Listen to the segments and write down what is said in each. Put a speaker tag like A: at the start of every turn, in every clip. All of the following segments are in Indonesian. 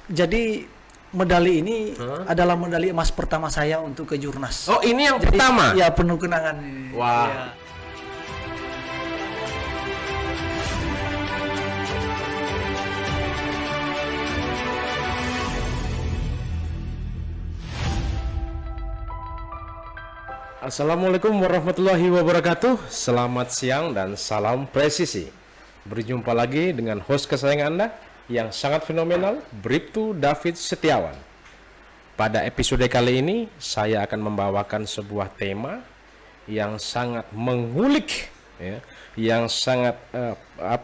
A: Jadi medali ini adalah medali emas pertama saya untuk kejurnas.
B: Oh, ini yang
A: Jadi,
B: pertama?
A: Ya, penuh kenangan.
B: Wah.
A: Ya.
B: Assalamualaikum warahmatullahi wabarakatuh. Selamat siang dan salam presisi. Berjumpa lagi dengan host kesayangan Anda yang sangat fenomenal, Bribtu David Setiawan. Pada episode kali ini, saya akan membawakan sebuah tema yang sangat mengulik, ya, yang sangat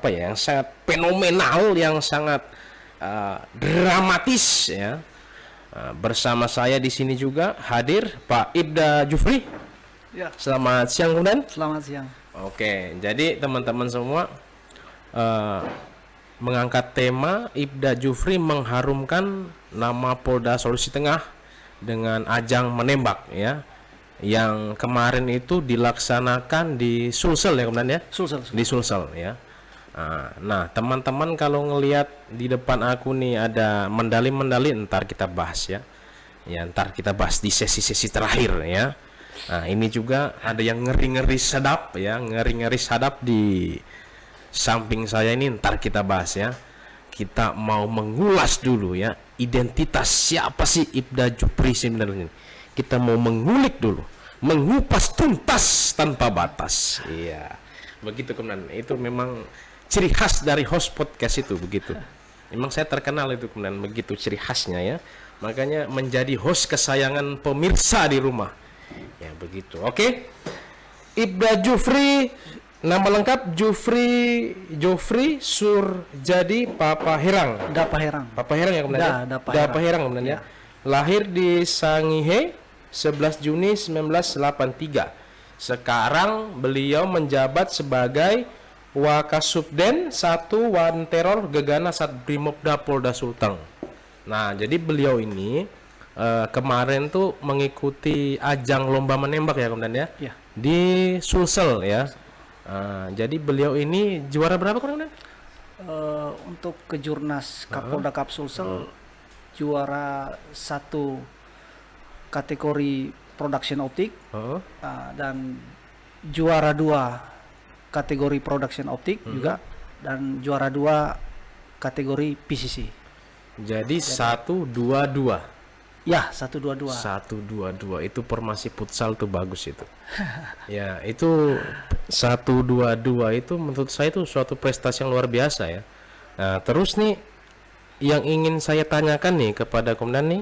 B: yang sangat fenomenal, yang sangat dramatis, ya. Bersama saya di sini juga hadir Pak Ibda Jufri.
A: Ya.
B: Selamat siang, kemudian.
A: Selamat siang.
B: Oke, jadi teman-teman semua mengangkat tema Ibda Jufri mengharumkan nama Polda Sulawesi Tengah dengan ajang menembak, ya, yang kemarin itu dilaksanakan di Sulsel, ya kemudian, ya.
A: Sulsel.
B: Di Sulsel, ya. Nah, teman-teman kalau ngelihat di depan aku nih ada medali-medali, ntar kita bahas, ya. Ya, ntar kita bahas di sesi-sesi terakhir, ya. Nah, ini juga ada yang ngeri-ngeri sadap, ya, ngeri-ngeri sadap di samping saya ini, ntar kita bahas, ya. Kita mau mengulas dulu, ya, identitas siapa sih Ibda Jufri sebenarnya. Kita mau mengulik dulu, mengupas tuntas tanpa batas. Iya. Begitu kemudian. Itu memang ciri khas dari host podcast itu, begitu. Memang saya terkenal itu kemudian, begitu ciri khasnya, ya. Makanya menjadi host kesayangan pemirsa di rumah. Ya begitu. Oke. Ibda Jufri, nama lengkap Jufri Surjadi Papa Herang.
A: Dapa Herang.
B: Papa Herang, ya kemudian.
A: Dapa
B: Herang kemudian, ya. Lahir di Sangihe 11 Juni 1983. Sekarang beliau menjabat sebagai Wakasubden 1 Wanteror Gegana Satbrimopda Polda Sulteng. Nah, jadi beliau ini kemarin tuh mengikuti ajang lomba menembak, ya kemudian, ya,
A: Ya.
B: di Sulsel, ya. Jadi beliau ini juara berapa kemudian?
A: Untuk kejurnas Kapolda Kap Sulsel juara 1 kategori production optik, dan juara 2 kategori production optik juga, dan juara 2 kategori PCC.
B: Jadi 1-2-2.
A: Ya, 1-2-2.
B: 1-2-2 itu formasi futsal tuh bagus itu. Ya, itu 1-2-2 itu menurut saya itu suatu prestasi yang luar biasa, ya. Nah, terus nih yang ingin saya tanyakan nih kepada Komandan nih,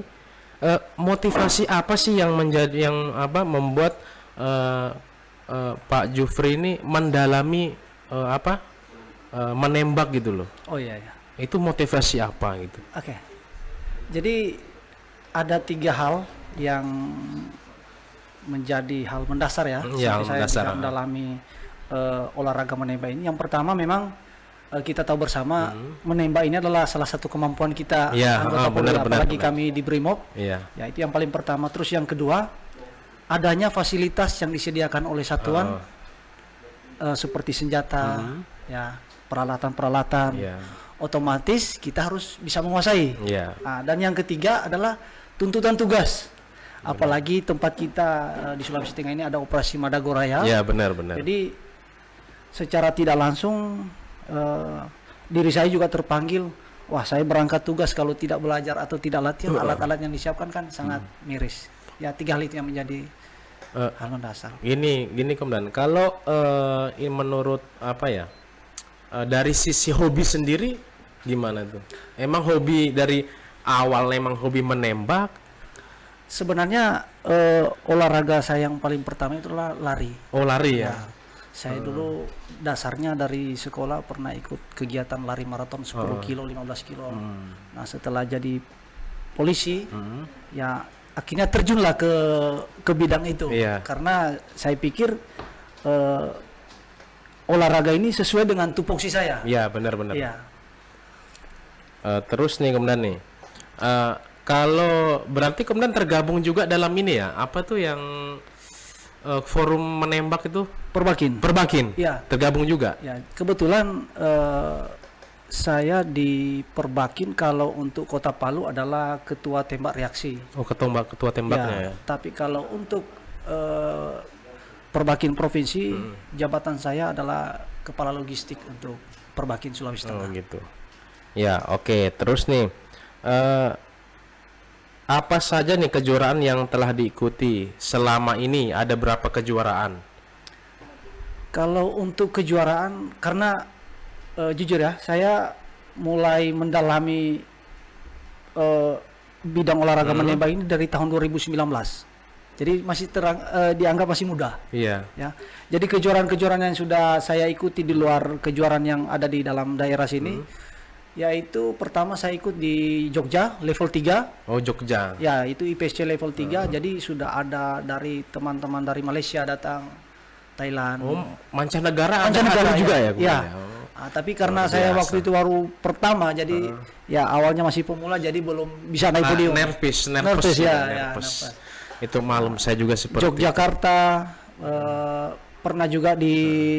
B: motivasi apa sih yang membuat Pak Jufri ini mendalami menembak gitu loh.
A: Oh iya ya.
B: Itu motivasi apa gitu?
A: Oke. Jadi ada 3 hal yang menjadi hal mendasar, ya.
B: Yang
A: Sampai
B: mendasar,
A: saya mendalami olahraga menembak ini. Yang pertama memang kita tahu bersama menembak ini adalah salah satu kemampuan kita,
B: ya,
A: anggota Polri, apalagi kami di Brimob.
B: Ya.
A: Ya, itu yang paling pertama. Terus yang kedua, adanya fasilitas yang disediakan oleh satuan seperti senjata, ya, peralatan-peralatan.
B: Ya.
A: Otomatis kita harus bisa menguasai.
B: Ya.
A: Nah, dan yang ketiga adalah tuntutan tugas. Apalagi tempat kita di Sulawesi Tengah ini ada operasi Madagoraya.
B: Ya, benar.
A: Jadi secara tidak langsung diri saya juga terpanggil. Wah, saya berangkat tugas kalau tidak belajar atau tidak latihan, alat-alat yang disiapkan kan sangat miris. Ya, 3 hal itu yang menjadi hal mendasar.
B: Gini Komandan, kalau menurut dari sisi hobi sendiri gimana tuh? Emang hobi dari awal emang hobi menembak?
A: Sebenarnya olahraga saya yang paling pertama itu adalah lari.
B: Oh, lari, ya.
A: Saya dulu dasarnya dari sekolah pernah ikut kegiatan lari maraton 10 kilo, 15 kilo. Nah, setelah jadi polisi, ya akhirnya terjunlah ke bidang itu.
B: Iya.
A: Karena saya pikir olahraga ini sesuai dengan tupoksi saya.
B: Iya, benar.
A: Iya.
B: Terus nih kemudian nih, kalau berarti kemudian tergabung juga dalam ini, ya, apa tuh yang forum menembak itu?
A: Perbakin.
B: Perbakin.
A: Iya.
B: Tergabung juga.
A: Ya, kebetulan saya di Perbakin kalau untuk Kota Palu adalah ketua tembak reaksi.
B: Oh, ketua tembaknya ya.
A: Tapi kalau untuk Perbakin provinsi, jabatan saya adalah kepala logistik untuk Perbakin Sulawesi
B: Oh
A: Tengah.
B: gitu. Ya, oke. Terus nih, apa saja nih kejuaraan yang telah diikuti selama ini? Ada berapa kejuaraan?
A: Kalau untuk kejuaraan, karena jujur ya, saya mulai mendalami bidang olahraga menembak ini dari tahun 2019. Jadi masih dianggap masih muda.
B: Iya.
A: Ya. Jadi kejuaraan-kejuaraan yang sudah saya ikuti di luar kejuaraan yang ada di dalam daerah sini, yaitu pertama saya ikut di Jogja level 3.
B: Oh, Jogja.
A: Ya, itu IPSC level 3. Jadi sudah ada dari teman-teman dari Malaysia datang, Thailand.
B: Oh, mancanegara
A: Mancanegara
B: juga ya?
A: Ya.
B: Oh.
A: Tapi karena
B: Luar
A: saya
B: biasa.
A: waktu itu baru pertama, jadi ya awalnya masih pemula, jadi belum bisa naik podium.
B: Nervous
A: Nervous,
B: ya,
A: ya,
B: nervous.
A: nervous.
B: Itu malam saya juga seperti
A: Yogyakarta, pernah juga di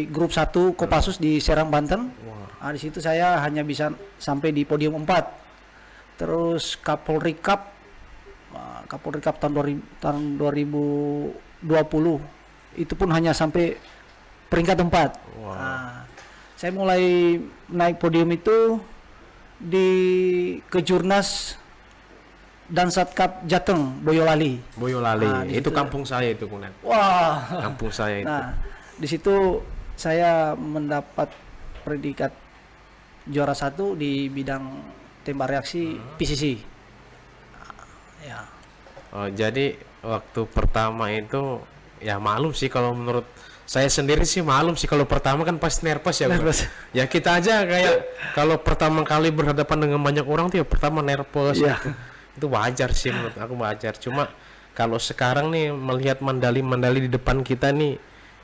A: grup 1 Kopassus di Serang, Banten. Di situ saya hanya bisa sampai di podium 4. Terus Kapolri Cup tahun 2020 itu pun hanya sampai peringkat 4. Nah, saya mulai naik podium itu di Kejurnas Dansat Cup Jateng Boyolali.
B: Boyolali.
A: Di
B: Itu
A: situ.
B: kampung saya itu, Kunan.
A: Wah.
B: Kampung saya itu.
A: Nah, di situ saya mendapat predikat juara 1 di bidang tembak reaksi PCC. Ya.
B: Oh, jadi waktu pertama itu ya malum sih, kalau menurut saya sendiri sih malum sih, kalau pertama kan pasti nervous ya, Bro.
A: Nervous.
B: Ya kita aja kayak kalau pertama kali berhadapan dengan banyak orang tuh ya pertama nervous.
A: Iya.
B: Itu wajar sih, menurut aku wajar. Cuma kalau sekarang nih melihat medali-medali di depan kita nih,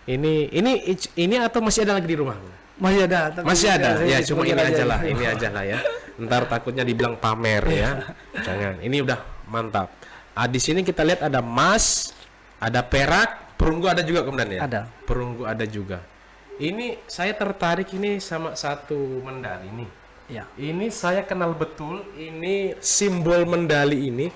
B: ini atau masih ada lagi di rumah?
A: Masih ada. Tapi
B: Masih ada. Ya, cuma ini aja lah,
A: ini
B: ini aja lah ya. Ntar takutnya dibilang pamer ya. Jangan. Ini udah mantap. Di sini kita lihat ada emas, ada perak, perunggu ada juga kemudian ya.
A: Ada.
B: Perunggu ada juga. Ini saya tertarik ini sama satu medali nih.
A: Ya.
B: Ini saya kenal betul. Ini simbol medali ini.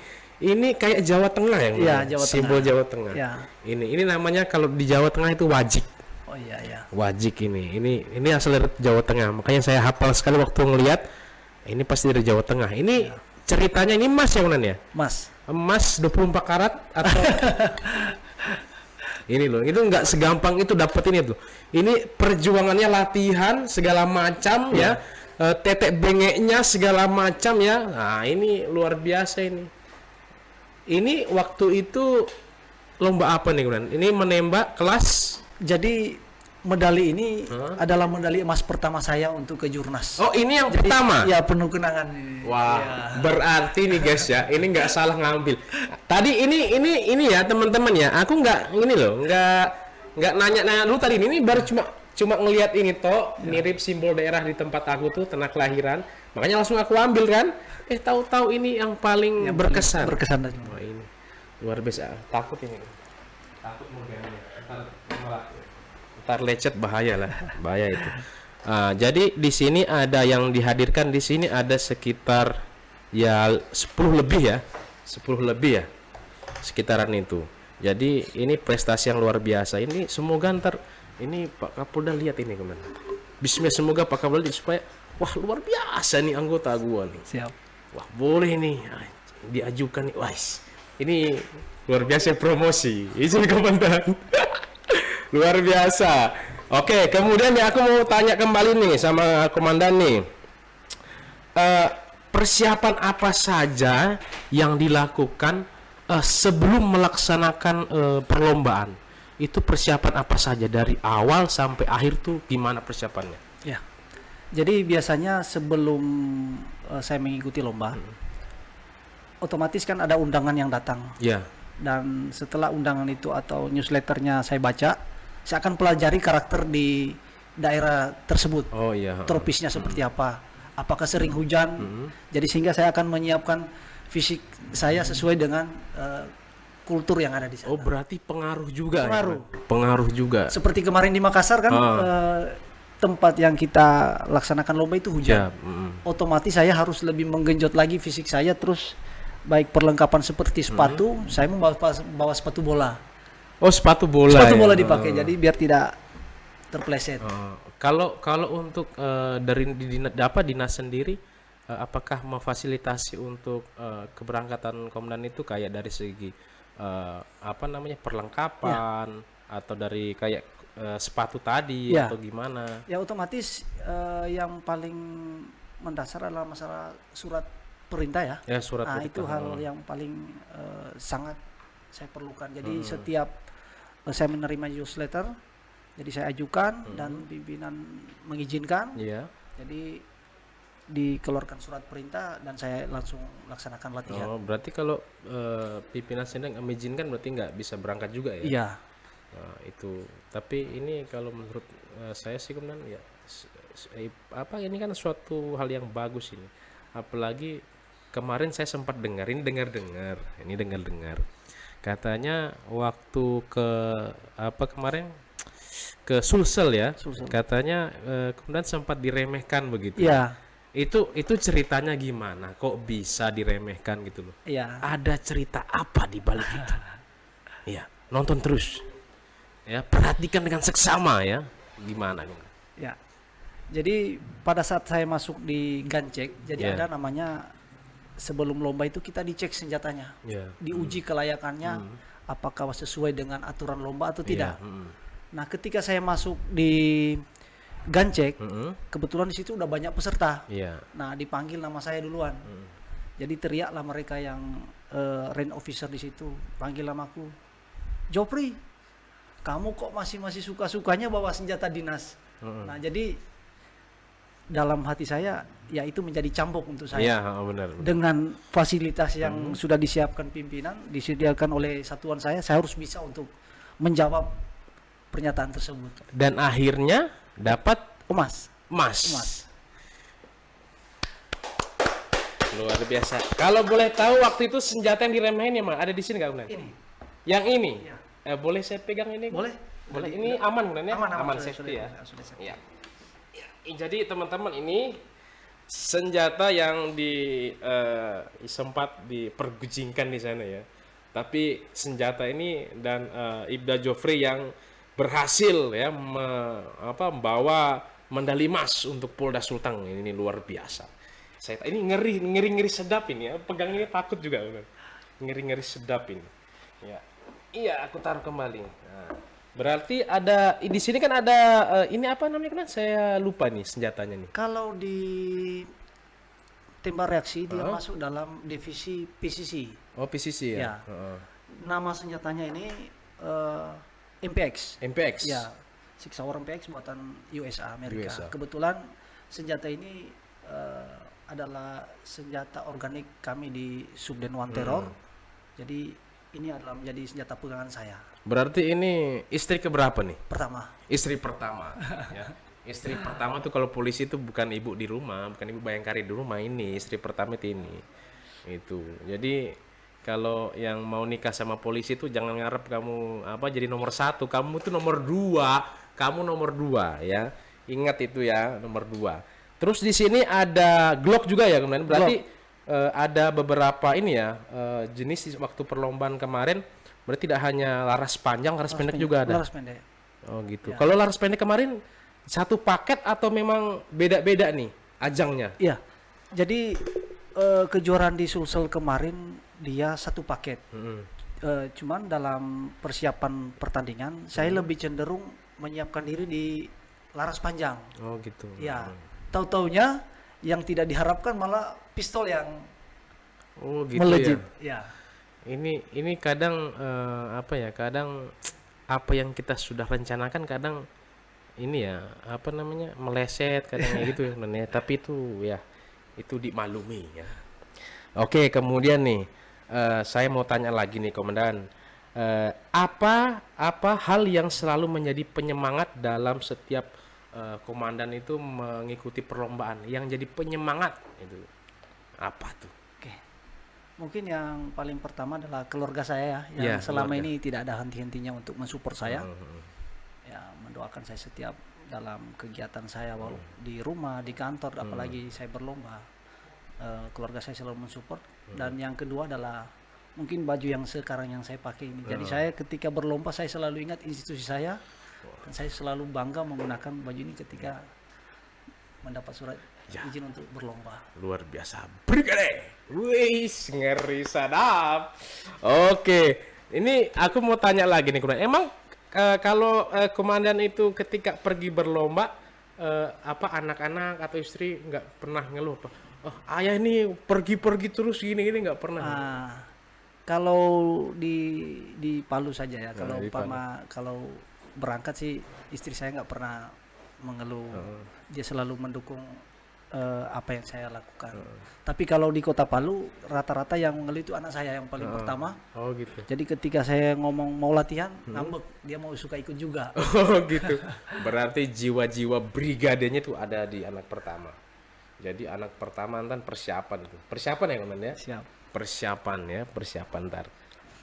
B: Ini kayak Jawa Tengah ya.
A: Iya, Jawa Tengah.
B: Simbol Jawa Tengah.
A: Ya.
B: Ini namanya kalau di Jawa Tengah itu wajik.
A: Oh iya ya.
B: Wajik ini asal dari Jawa Tengah. Makanya saya hafal sekali waktu ngelihat ini pasti dari Jawa Tengah. Ini ceritanya ini emas ya, Unan ya?
A: Mas.
B: Emas 24 karat atau ini loh, itu nggak segampang itu dapat ini tuh. Ini perjuangannya, latihan segala macam ya. Tetek bengeknya segala macam ya. Nah, ini luar biasa ini. Ini waktu itu lomba apa nih, Unan? Ini menembak kelas.
A: Jadi medali ini adalah medali emas pertama saya untuk Kejurnas.
B: Oh, ini yang pertama.
A: Ya, penuh kenangan ini.
B: Wah,
A: Ya.
B: berarti nih guys ya, ini nggak salah ngambil. Tadi ini ya teman-teman ya, aku nggak ini loh, nggak nanya-nanya dulu tadi. Ini baru cuma ngelihat ini toh, mirip simbol daerah di tempat aku tuh, tanah kelahiran. Makanya langsung aku ambil kan. Tahu-tahu ini yang paling berkesan.
A: Berkesan.
B: Wah, ini luar biasa. Takut ini. Takut modelnya. Ntar lecet bahaya lah, bahaya itu. Jadi di sini ada yang dihadirkan di sini ada sekitar ya 10 lebih ya, sekitaran itu. Jadi ini prestasi yang luar biasa. Ini semoga ntar ini Pak Kapolda lihat ini kemana. Bismillah, semoga Pak Kapolda supaya wah luar biasa nih anggota gua nih.
A: Siap.
B: Wah boleh nih diajukan nih, wah ini luar biasa promosi. Izin komandan. Luar biasa. Oke, kemudian ya aku mau tanya kembali nih sama komandan nih. Persiapan apa saja yang dilakukan sebelum melaksanakan perlombaan? Itu persiapan apa saja dari awal sampai akhir tuh gimana persiapannya?
A: Ya. Jadi biasanya sebelum saya mengikuti lomba, otomatis kan ada undangan yang datang.
B: Ya.
A: Dan setelah undangan itu atau newsletternya saya baca, saya akan pelajari karakter di daerah tersebut.
B: Oh iya.
A: Tropisnya seperti apa? Apakah sering hujan? Jadi sehingga saya akan menyiapkan fisik saya sesuai dengan kultur yang ada di sana.
B: Oh berarti pengaruh juga.
A: Pengaruh.
B: Ya? Pengaruh juga.
A: Seperti kemarin di Makassar kan tempat yang kita laksanakan lomba itu hujan.
B: Ya,
A: Otomatis saya harus lebih menggenjot lagi fisik saya, terus baik perlengkapan seperti sepatu, saya bawa sepatu bola.
B: Oh, sepatu bola.
A: Sepatu
B: ya?
A: bola dipakai, jadi biar tidak terpleset.
B: Kalau untuk dari dinas sendiri, apakah memfasilitasi untuk keberangkatan komandan itu kayak dari segi apa namanya perlengkapan atau dari kayak sepatu tadi
A: Ya.
B: atau gimana?
A: Ya otomatis yang paling mendasar adalah masalah surat perintah ya.
B: Ya, surat
A: Nah,
B: perintah.
A: itu hal yang paling sangat saya perlukan. Jadi setiap saya menerima newsletter, jadi saya ajukan dan pimpinan mengizinkan.
B: Iya.
A: Jadi dikeluarkan surat perintah dan saya langsung laksanakan latihan.
B: Oh, berarti kalau pimpinan sedang mengizinkan berarti nggak bisa berangkat juga ya?
A: Iya.
B: Nah, itu. Tapi ini kalau menurut saya sih kemudian ya apa ini kan suatu hal yang bagus ini. Apalagi kemarin saya sempat dengar katanya waktu ke apa kemarin ke Sulsel ya.
A: Sulsel.
B: Katanya kemudian sempat diremehkan begitu.
A: Iya.
B: Itu ceritanya gimana? Kok bisa diremehkan gitu loh?
A: Iya.
B: Ada cerita apa di balik itu? Ya, nonton terus. Ya, perhatikan dengan seksama ya. Gimana?
A: Ya. Jadi pada saat saya masuk di Gancek, jadi
B: Ya.
A: ada namanya sebelum lomba itu kita dicek senjatanya,
B: Ya.
A: diuji kelayakannya, apakah sesuai dengan aturan lomba atau tidak. Nah, ketika saya masuk di Gancek, kebetulan di situ udah banyak peserta.
B: Iya.
A: Nah, dipanggil nama saya duluan. Jadi teriaklah mereka yang range officer di situ, panggil namaku, Jopri, kamu kok masih suka-sukanya bawa senjata dinas? Nah, jadi dalam hati saya, ya itu menjadi cambuk untuk saya.
B: Iya, benar.
A: Dengan fasilitas yang sudah disiapkan pimpinan, disediakan oleh satuan saya harus bisa untuk menjawab pernyataan tersebut.
B: Dan akhirnya dapat
A: Emas.
B: emas. Luar biasa. Kalau boleh tahu waktu itu senjata yang diremehin ya, ada di sini nggak, Kemudian?
A: Ini.
B: Yang ini.
A: Iya.
B: Boleh saya pegang ini?
A: Boleh?
B: Boleh. Ini aman, Kemudian ya?
A: Aman,
B: Safety ya.
A: sudah safety.
B: Iya. Jadi teman-teman ini senjata yang sempat diperguncingkan di sana ya. Tapi senjata ini dan Ibda Jofri yang berhasil ya membawa medali emas untuk Polda Sulteng, ini luar biasa. Saya ini ngeri sedap ini ya. Pegang ini takut juga benar. Ngeri sedap ini. Ya. Iya, aku taruh kembali. Nah, berarti ada di sini kan ada ini apa namanya kan? Saya lupa nih senjatanya nih.
A: Kalau di tembak reaksi dia masuk dalam divisi PCC.
B: Oh, PCC ya.
A: Ya. Nama senjatanya ini MPX.
B: MPX.
A: Ya, Six Hour MPX buatan USA Amerika.
B: USA.
A: Kebetulan senjata ini adalah senjata organik kami di Subden One Terror. Jadi ini adalah menjadi senjata pegangan saya.
B: Berarti ini istri keberapa nih?
A: Pertama.
B: Istri pertama. Ya. Istri pertama tuh kalau polisi itu bukan ibu di rumah, bukan ibu bayangkari di rumah, ini istri pertama itu ini. Itu. Jadi kalau yang mau nikah sama polisi itu jangan ngarep kamu jadi nomor 1, kamu itu nomor 2, kamu nomor 2 ya. Ingat itu ya, nomor 2. Terus di sini ada Glock juga ya, kemudian berarti ada beberapa ini ya jenis waktu perlombaan kemarin. Berarti tidak hanya laras panjang, laras pendek juga ada.
A: Laras pendek.
B: Oh gitu. Ya. Kalau laras pendek kemarin satu paket atau memang beda-beda nih ajangnya?
A: Iya. Jadi kejuaraan di Sulsel kemarin dia satu paket. Cuman dalam persiapan pertandingan saya lebih cenderung menyiapkan diri di laras panjang.
B: Oh gitu.
A: Ya. Tahu-taunya yang tidak diharapkan malah pistol yang melejit. Ya.
B: Ini kadang kadang apa yang kita sudah rencanakan kadang ini ya meleset kadang gitu ya, tapi itu ya itu dimaklumi ya. Oke, kemudian nih saya mau tanya lagi nih Komandan, apa hal yang selalu menjadi penyemangat dalam setiap komandan itu mengikuti perlombaan, yang jadi penyemangat itu apa tuh?
A: Oke. Mungkin yang paling pertama adalah keluarga saya ya, yang
B: Ya,
A: selama
B: keluarga.
A: ini tidak ada henti-hentinya untuk mensupport saya. Ya, mendoakan saya setiap dalam kegiatan saya di rumah, di kantor, apalagi saya berlomba. Keluarga saya selalu mensupport. Dan yang kedua adalah mungkin baju yang sekarang yang saya pakai ini. Jadi saya ketika berlomba saya selalu ingat institusi saya, dan saya selalu bangga menggunakan baju ini ketika mendapat surat izin untuk berlomba.
B: Luar biasa. Brigade. Wis, ngeri sadap. Oke. Ini aku mau tanya lagi nih, Komandan. Emang kalau komandan itu ketika pergi berlomba apa anak-anak atau istri nggak pernah ngeluh apa? Oh, ayah ini pergi-pergi terus gini-gini nggak pernah.
A: Kalau di Palu saja ya. Kalau kalau berangkat sih istri saya nggak pernah mengeluh. Dia selalu mendukung apa yang saya lakukan. Tapi kalau di Kota Palu rata-rata yang mengeluh itu anak saya yang paling pertama.
B: Oh gitu.
A: Jadi ketika saya ngomong mau latihan, ngambek, dia mau suka ikut juga.
B: Oh gitu. Berarti jiwa-jiwa brigadenya itu ada di anak pertama. Jadi anak pertama kan persiapan itu. Persiapan ya Komandan ya?
A: Siap.
B: Persiapan ya, persiapan ntar.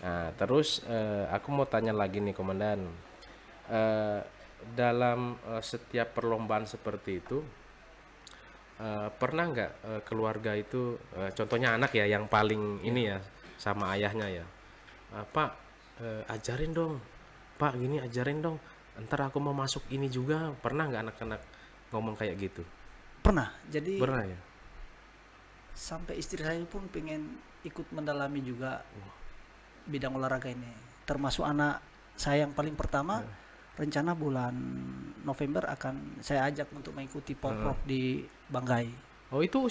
B: Nah, terus aku mau tanya lagi nih Komandan. Dalam setiap perlombaan seperti itu pernah nggak keluarga itu contohnya anak ya yang paling ini ya sama ayahnya ya Pak ajarin dong Pak gini ajarin dong ntar aku mau masuk ini juga, pernah nggak anak-anak ngomong kayak gitu?
A: Pernah. Jadi
B: Pernah ya.
A: sampai istri saya pun pengen ikut mendalami juga bidang olahraga ini, termasuk anak saya yang paling pertama. Rencana bulan November akan saya ajak untuk mengikuti Porprov di Banggai.
B: Oh itu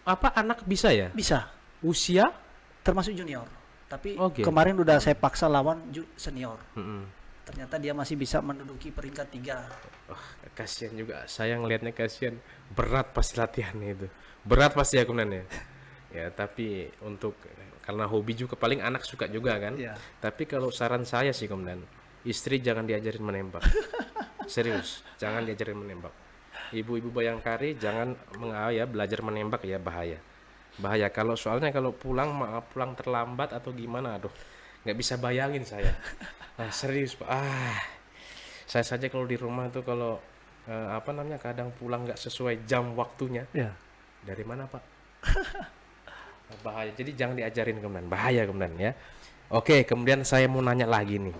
B: apa anak bisa ya?
A: Bisa.
B: Usia?
A: Termasuk junior. Tapi
B: Oke.
A: kemarin udah saya paksa lawan senior.
B: Mm-mm.
A: Ternyata dia masih bisa menduduki peringkat 3.
B: Wah, kasihan juga. Saya ngelihatnya kasihan. Berat pasti latihannya itu. Berat pasti ya Komandan ya. Ya tapi untuk karena hobi juga paling anak suka juga kan.
A: Iya.
B: Tapi kalau saran saya sih Komandan, istri jangan diajarin menembak. Serius, jangan diajarin menembak. Ibu-ibu Bayangkari jangan belajar menembak ya, bahaya. Bahaya kalau soalnya kalau pulang pulang terlambat atau gimana, aduh, nggak bisa bayangin saya. Nah, serius Pak. Saya saja kalau di rumah tuh kalau kadang pulang nggak sesuai jam waktunya.
A: Ya.
B: Dari mana Pak? Bahaya. Jadi jangan diajarin Komandan, bahaya Komandan ya. Oke, kemudian saya mau nanya lagi nih.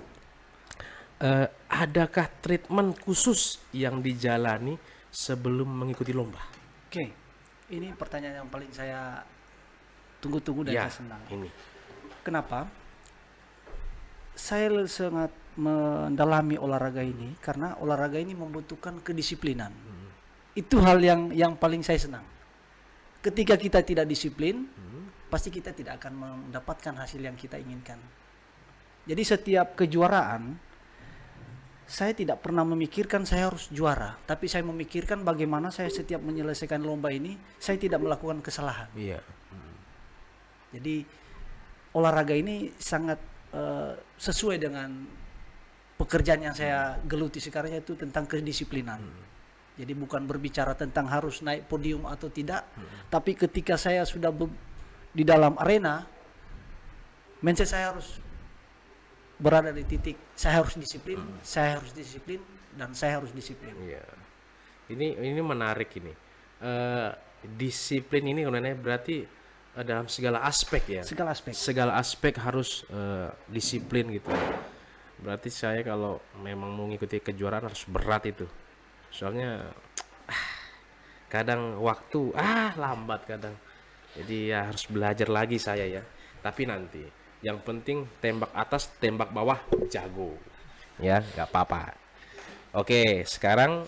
B: Adakah treatment khusus yang dijalani sebelum mengikuti lomba?
A: Oke. Ini pertanyaan yang paling saya tunggu-tunggu dan saya senang.
B: Ini.
A: Kenapa? Saya sangat mendalami olahraga ini karena olahraga ini membutuhkan kedisiplinan. Itu hal yang paling saya senang. Ketika kita tidak disiplin, pasti kita tidak akan mendapatkan hasil yang kita inginkan. Jadi setiap kejuaraan saya tidak pernah memikirkan saya harus juara, tapi saya memikirkan bagaimana saya setiap menyelesaikan lomba ini saya tidak melakukan kesalahan.
B: Iya.
A: Jadi olahraga ini sangat sesuai dengan pekerjaan yang saya geluti sekarang, yaitu tentang kedisiplinan. Jadi bukan berbicara tentang harus naik podium atau tidak, tapi ketika saya sudah di dalam arena, mindset saya harus berada di titik saya harus disiplin, saya harus disiplin, dan saya harus disiplin.
B: Iya. Ini menarik ini. Disiplin ini sebenarnya berarti dalam segala aspek ya.
A: Segala aspek.
B: Segala aspek harus disiplin gitu. Berarti saya kalau memang mau ngikuti kejuaraan harus berat itu. Soalnya kadang waktu lambat kadang. Jadi ya harus belajar lagi saya ya. Tapi nanti yang penting tembak atas, tembak bawah jago. Ya, nggak apa-apa. Oke, sekarang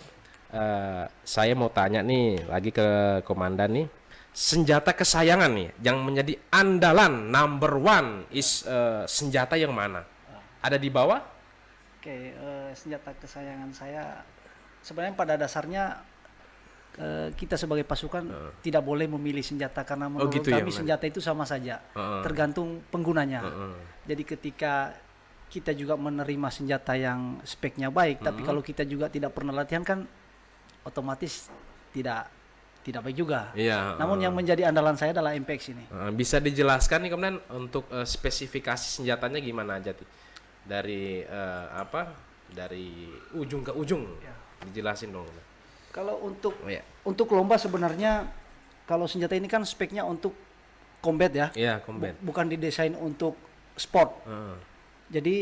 B: saya mau tanya nih lagi ke Komandan nih. Senjata kesayangan nih yang menjadi andalan number one is senjata yang mana? Ada di bawah?
A: Oke, senjata kesayangan saya sebenarnya pada dasarnya kita sebagai pasukan tidak boleh memilih senjata karena menurut
B: gitu ya,
A: kami senjata itu sama saja, tergantung penggunanya. Jadi ketika kita juga menerima senjata yang speknya baik, tapi kalau kita juga tidak pernah latihan kan otomatis tidak baik juga.
B: Iya.
A: Namun yang menjadi andalan saya adalah MPX ini.
B: Bisa dijelaskan nih kemudian untuk spesifikasi senjatanya gimana aja, Dari dari ujung ke ujung.
A: Ya.
B: Dijelasin dong.
A: Kalau untuk
B: Oh ya.
A: untuk lomba sebenarnya kalau senjata ini kan speknya untuk combat ya.
B: Iya, combat.
A: Bukan didesain untuk sport.
B: Heeh.
A: Jadi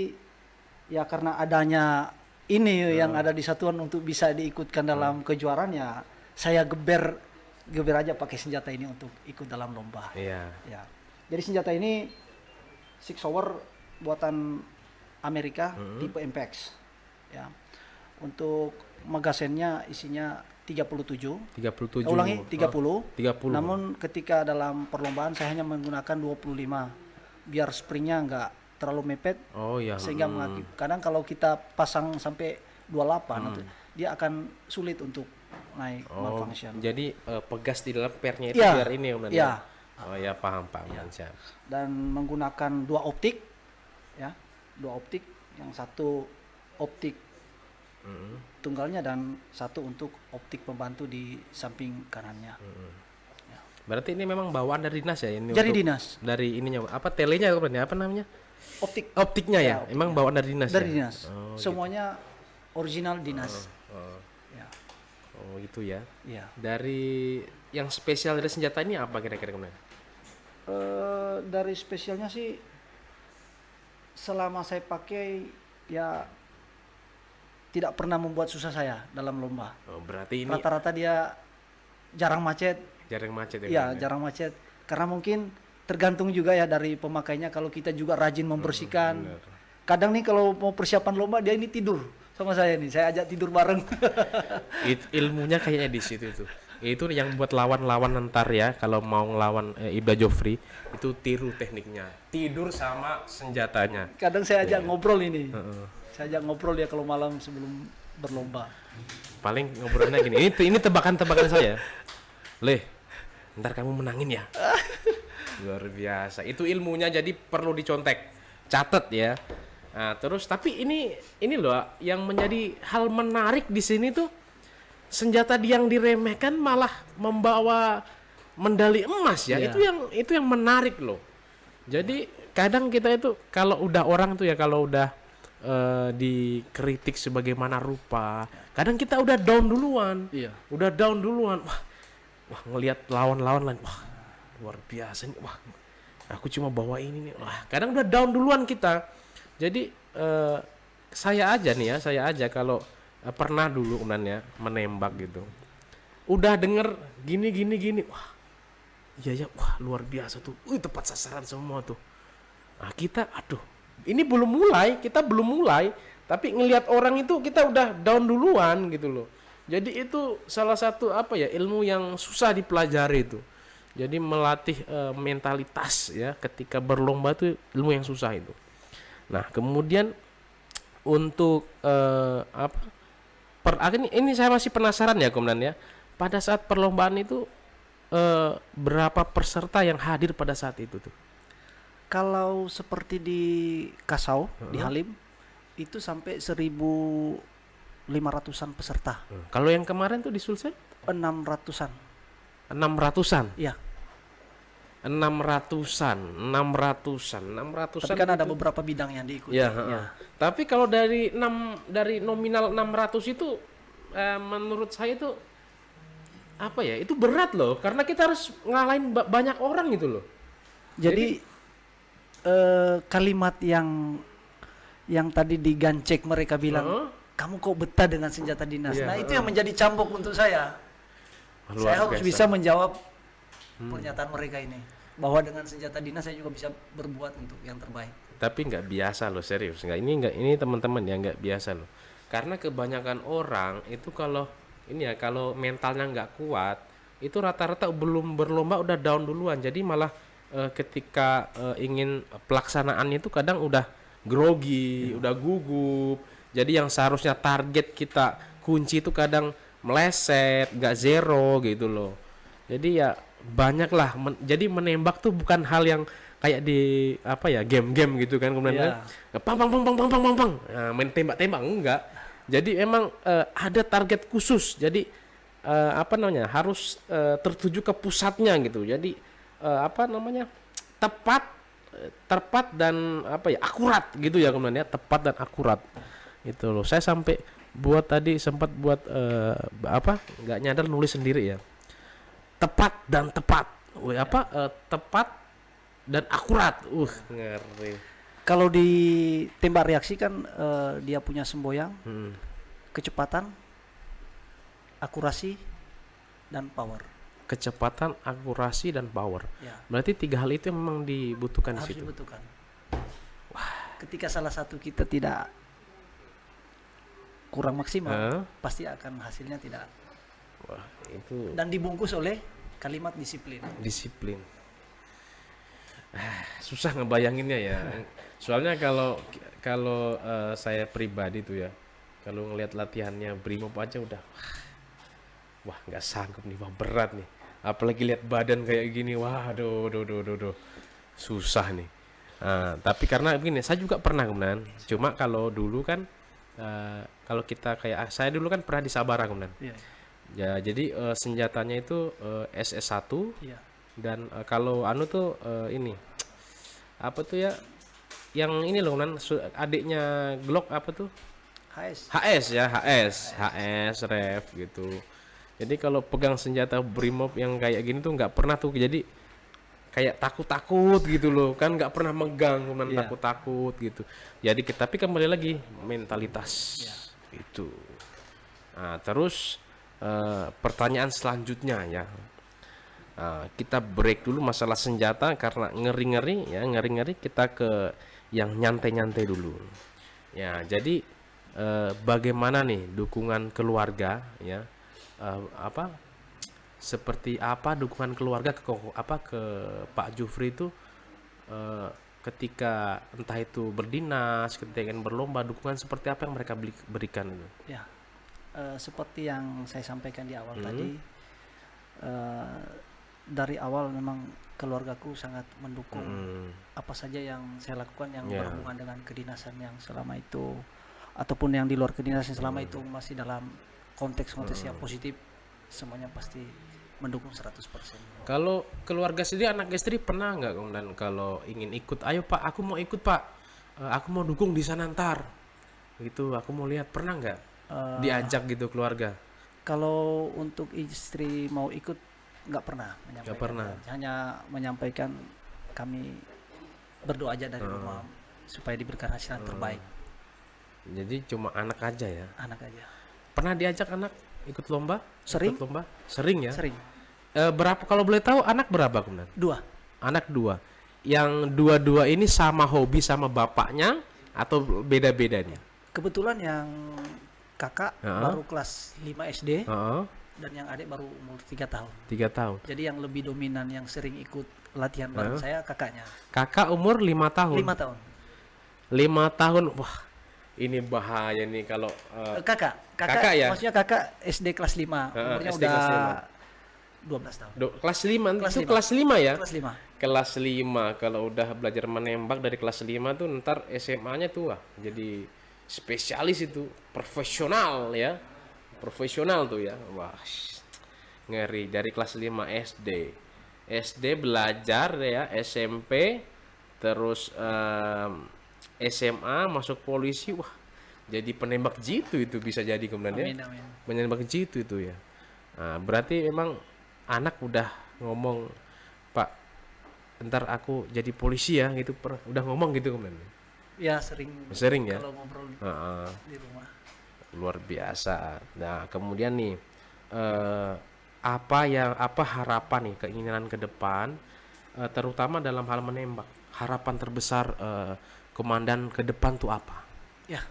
A: ya karena adanya ini yang ada di satuan untuk bisa diikutkan dalam kejuaraan ya saya geber aja pakai senjata ini untuk ikut dalam lomba.
B: Iya.
A: Ya. Jadi senjata ini Six Hour buatan Amerika tipe Impex. Ya. Untuk magazennya isinya 37.
B: 37.
A: Ulangi 30.
B: 30.
A: Namun ketika dalam perlombaan saya hanya menggunakan 25 biar springnya enggak terlalu mepet.
B: Oh ya.
A: Sehingga kadang kalau kita pasang sampai 28 itu dia akan sulit untuk naik malfunction.
B: Jadi pegas di dalam pernya itu
A: Iya,
B: biar ini Om Dan,
A: iya.
B: ya? Oh ya, paham siap.
A: Dan menggunakan 2 optik ya. 2 optik, yang satu optik tunggalnya dan satu untuk optik pembantu di samping kanannya.
B: Berarti ini memang bawaan dari dinas ya ini?
A: Dari
B: untuk-
A: dinas.
B: Dari ininya apa telenya apa namanya?
A: Optik
B: Optiknya ya?
A: Ya,
B: Emang bawaan dari dinas
A: dari
B: ya?
A: dinas.
B: Oh,
A: Semuanya original dinas.
B: oh.
A: Ya.
B: Oh itu ya.
A: Ya.
B: Dari yang spesial dari senjata ini apa kira-kira kemudian?
A: Dari spesialnya sih selama saya pakai ya tidak pernah membuat susah saya dalam lomba.
B: Oh, berarti ini
A: Rata-rata dia jarang macet.
B: jarang macet ya?
A: Ya,
B: Kemudian?
A: jarang macet. Karena mungkin tergantung juga ya dari pemakainya. Kalau kita juga rajin membersihkan.
B: benar.
A: Kadang nih kalau mau persiapan lomba dia ini tidur sama saya nih. Saya ajak tidur bareng.
B: Ilmunya kayaknya di situ itu. Itu yang buat lawan-lawan ntar ya kalau mau ngelawan Ibda Jofri itu tiru tekniknya. Tidur sama senjatanya.
A: Kadang saya ajak ngobrol ini. Saya ajak ngobrol ya kalau malam sebelum berlomba.
B: Paling ngobrolnya gini. Ini tebakan-tebakan saya. Leh, ntar kamu menangin ya. Luar biasa. Itu ilmunya jadi perlu dicontek. Catat ya. Nah, terus tapi ini loh yang menjadi hal menarik di sini tuh senjata yang diremehkan malah membawa medali emas ya.
A: Iya.
B: Itu yang menarik loh. Jadi kadang kita itu kalau udah orang tuh ya kalau udah dikritik sebagaimana rupa, kadang kita udah down duluan.
A: Iya.
B: Udah down duluan. Wah ngelihat lawan-lawan lain, wah luar biasa nih. Wah, aku cuma bawa ini nih. Wah, kadang udah down duluan kita. Jadi saya aja kalau pernah dulu ya menembak gitu. Udah denger gini. Wah. Iya ya, wah luar biasa tuh. Tepat sasaran semua tuh. Nah, kita ini kita belum mulai, tapi ngelihat orang itu kita udah down duluan gitu loh. Jadi itu salah satu ilmu yang susah dipelajari itu. Jadi melatih mentalitas ya ketika berlomba itu ilmu yang susah itu. Nah, kemudian untuk ini saya masih penasaran ya Komandan ya. Pada saat perlombaan itu berapa peserta yang hadir pada saat itu tuh?
A: Kalau seperti di Kasau, di Halim, itu sampai 1.500-an peserta.
B: Kalau yang kemarin tuh di Sulsel?
A: 600-an.
B: 600-an?
A: Iya.
B: 600-an.
A: Tapi kan ada beberapa bidang yang diikuti.
B: Ya,
A: Ya.
B: Tapi kalau dari nominal 600 itu menurut saya itu itu berat loh karena kita harus ngalahin banyak orang gitu loh.
A: Jadi kalimat yang tadi digancek mereka bilang, kamu kok betah dengan senjata dinas.
B: Iya,
A: Nah, itu yang menjadi cambuk untuk saya.
B: Luar
A: Saya harus
B: biasa.
A: bisa menjawab pernyataan mereka ini bahwa dengan senjata dinas saya juga bisa berbuat untuk yang terbaik.
B: Tapi nggak biasa loh, serius ini teman-teman ya nggak biasa loh karena kebanyakan orang itu kalau mentalnya nggak kuat itu rata-rata belum berlomba udah down duluan, jadi malah ketika ingin pelaksanaannya itu kadang udah grogi, udah gugup, jadi yang seharusnya target kita kunci itu kadang meleset, nggak zero gitu loh. Jadi ya banyak lah jadi menembak tuh bukan hal yang kayak di game-game gitu kan kemudian pang main tembak-tembak enggak. Jadi emang ada target khusus. Jadi harus tertuju ke pusatnya gitu. Jadi tepat dan akurat gitu ya kemudian ya, tepat dan akurat. Itu loh. Saya sampai buat tadi sempat buat apa? Nggak nyadar nulis sendiri ya. Tepat dan tepat. Tepat dan akurat. Ngeri.
A: Kalau di tembak reaksi kan dia punya semboyan, kecepatan, akurasi, dan power.
B: Kecepatan, akurasi, dan power.
A: Ya,
B: Berarti 3 hal itu memang dibutuhkan di
A: harus
B: situ.
A: dibutuhkan. Ketika salah satu kita tidak kurang maksimal, pasti akan hasilnya tidak.
B: Wah, itu
A: Dan dibungkus oleh kalimat disiplin.
B: disiplin. Susah ngebayanginnya ya. Soalnya kalau saya pribadi tuh ya, kalau ngelihat latihannya Brimob aja udah wah nggak sanggup nih, wah berat nih. Apalagi lihat badan kayak gini, wah aduh, susah nih. Tapi karena begini, saya juga pernah kemudian. Cuma kalau dulu kan, kalau kita kayak saya dulu kan pernah di Sabara kemudian.
A: Iya.
B: Ya, jadi senjatanya itu SS1
A: Iya.
B: dan kalau anu tuh ini apa tuh ya? Yang ini loh nan adiknya Glock apa tuh? HS ya, HS ref gitu. Jadi kalau pegang senjata Brimob yang kayak gini tuh nggak pernah tuh, jadi kayak takut gitu loh, kan nggak pernah megang, cuman
A: Iya.
B: takut gitu. Jadi tapi kembali lagi mentalitas itu. Nah, terus pertanyaan selanjutnya ya, kita break dulu masalah senjata karena ngeri kita ke yang nyantai dulu. Ya, jadi bagaimana nih dukungan keluarga ya, seperti apa dukungan keluarga ke Pak Jufri itu ketika entah itu berdinas, ketika ingin berlomba, dukungan seperti apa yang mereka berikan itu?
A: Ya, seperti yang saya sampaikan di awal tadi, dari awal memang keluargaku sangat mendukung apa saja yang saya lakukan yang berhubungan dengan kedinasan yang selama itu, ataupun yang di luar kedinasan selama itu masih dalam konteks yang positif, semuanya pasti mendukung 100%.
B: Kalau keluarga sendiri, anak istri pernah nggak kemudian kalau ingin ikut, ayo Pak, aku mau ikut Pak, aku mau dukung di sana ntar, gitu, aku mau lihat, pernah nggak diajak gitu keluarga?
A: Kalau untuk istri mau ikut nggak pernah menyampaikan.
B: Nggak pernah.
A: Hanya menyampaikan kami berdoa aja dari rumah supaya diberikan hasil yang terbaik.
B: Jadi cuma anak aja ya?
A: Anak aja.
B: Pernah diajak anak ikut lomba?
A: Sering.
B: Ikut lomba? Sering ya?
A: Sering.
B: Berapa kalau boleh tahu, anak berapa kemudian?
A: 2.
B: Anak 2. Yang dua-dua ini sama hobi sama bapaknya atau beda-beda nih?
A: Kebetulan yang kakak baru kelas 5 SD dan yang adik baru umur 3 tahun.
B: 3 tahun.
A: Jadi yang lebih dominan yang sering ikut latihan bareng saya kakaknya.
B: Kakak umur 5 tahun.
A: 5 tahun.
B: 5 tahun. Wah, ini bahaya nih kalau
A: Kakak
B: ya.
A: Maksudnya kakak SD kelas 5. Umurnya
B: SD
A: udah
B: kelas
A: 12 tahun.
B: Kelas 5
A: Kelas
B: itu
A: 5.
B: kelas 5 ya?
A: Kelas 5.
B: Kelas 5 kalau udah belajar menembak dari kelas 5 tuh ntar SMA-nya tuh jadi spesialis itu, profesional ya. Profesional tuh ya. Wah, ngeri. Dari kelas 5 SD. SD belajar ya, SMP terus SMA masuk polisi. Wah, jadi penembak jitu itu bisa jadi kemudian ya.
A: Amin.
B: Penembak jitu itu ya. Nah, berarti memang anak udah ngomong, Pak, ntar aku jadi polisi ya, gitu, udah ngomong gitu kemudian.
A: Ya sering
B: Ya.
A: kalau ngobrol di rumah.
B: Luar biasa. Nah, kemudian nih apa harapan nih, keinginan ke depan, terutama dalam hal menembak, harapan terbesar komandan ke depan tuh apa?
A: Ya,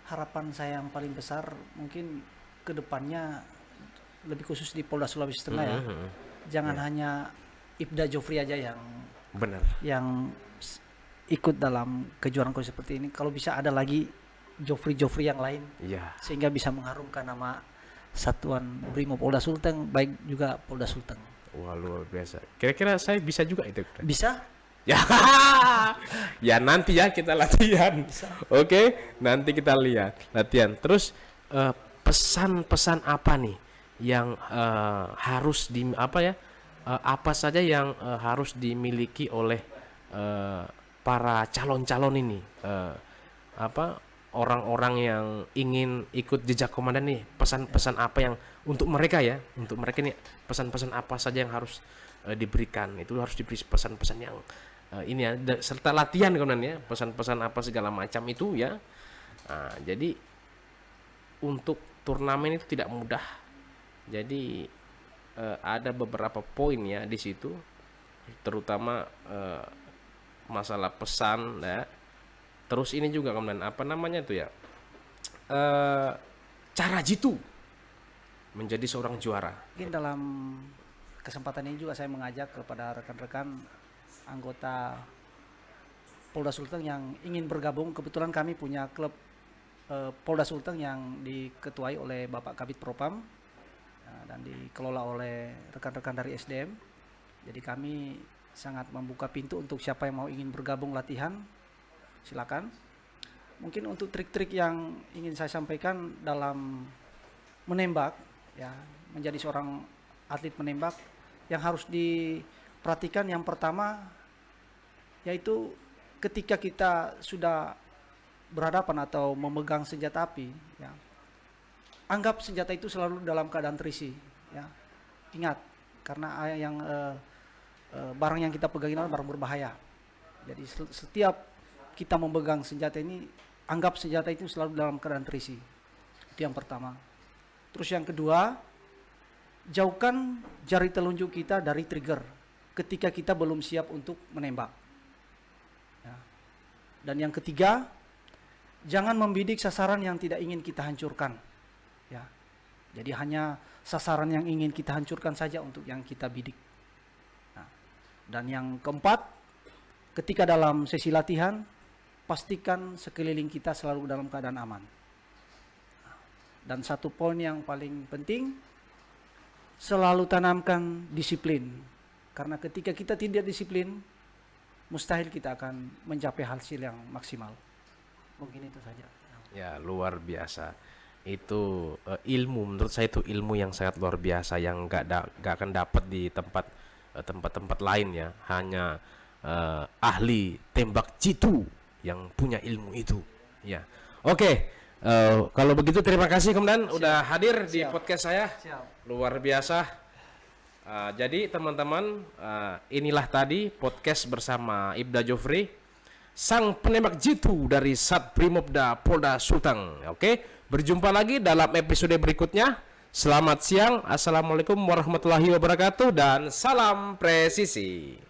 A: harapan saya yang paling besar mungkin ke depannya lebih khusus di Polda Sulawesi Tengah ya. Jangan hanya Ibda Jofri aja yang
B: benar,
A: yang ikut dalam kejuaraan seperti ini. Kalau bisa ada lagi Jofri yang lain, sehingga bisa mengharumkan nama Satuan Brimob Polda Sulteng, baik juga Polda Sulteng.
B: Wah, luar biasa. Kira-kira saya bisa juga itu?
A: Bisa?
B: Ya, ya nanti ya kita latihan. Oke, nanti kita lihat latihan. Terus pesan-pesan apa nih yang harus apa saja yang harus dimiliki oleh para calon-calon ini, orang-orang yang ingin ikut jejak komandan nih, pesan-pesan apa yang untuk mereka ya, untuk mereka nih pesan-pesan apa saja yang harus diberikan, itu harus diberi pesan-pesan yang ini ya, serta latihan komandan ya, pesan-pesan apa segala macam itu ya. Nah, jadi untuk turnamen itu tidak mudah, jadi ada beberapa poin ya di situ, terutama masalah pesan ya. Terus ini juga kemudian apa namanya itu ya, cara jitu menjadi seorang juara.
A: Mungkin dalam kesempatan ini juga saya mengajak kepada rekan-rekan anggota Polda Sulteng yang ingin bergabung. Kebetulan kami punya klub Polda Sulteng yang diketuai oleh Bapak Kabid Propam dan dikelola oleh rekan-rekan dari SDM. Jadi kami sangat membuka pintu untuk siapa yang mau ingin bergabung latihan, silakan. Mungkin untuk trik-trik yang ingin saya sampaikan dalam menembak ya, menjadi seorang atlet menembak yang harus diperhatikan, yang pertama yaitu ketika kita sudah berhadapan atau memegang senjata api ya, anggap senjata itu selalu dalam keadaan terisi ya. Ingat, karena yang barang yang kita pegang ini adalah barang berbahaya. Jadi setiap kita memegang senjata ini, anggap senjata itu selalu dalam keadaan terisi. Itu yang pertama. Terus yang kedua, jauhkan jari telunjuk kita dari trigger ketika kita belum siap untuk menembak ya. Dan yang ketiga, jangan membidik sasaran yang tidak ingin kita hancurkan ya. Jadi hanya sasaran yang ingin kita hancurkan saja untuk yang kita bidik. Nah, dan yang keempat, ketika dalam sesi latihan, pastikan sekeliling kita selalu dalam keadaan aman. Dan satu poin yang paling penting, selalu tanamkan disiplin. Karena ketika kita tidak disiplin, mustahil kita akan mencapai hasil yang maksimal. Mungkin itu saja.
B: Ya, luar biasa. Itu ilmu, menurut saya itu ilmu yang sangat luar biasa yang gak akan dapat di tempat-tempat lain ya. Hanya ahli tembak jitu yang punya ilmu itu ya. Oke, kalau begitu terima kasih Komandan udah hadir di podcast saya. Luar biasa. Jadi teman-teman, inilah tadi podcast bersama Ibda Jofri, sang penembak jitu dari Satbrimobda Polda Sulteng. Oke, berjumpa lagi dalam episode berikutnya. Selamat siang, assalamualaikum warahmatullahi wabarakatuh, dan salam presisi.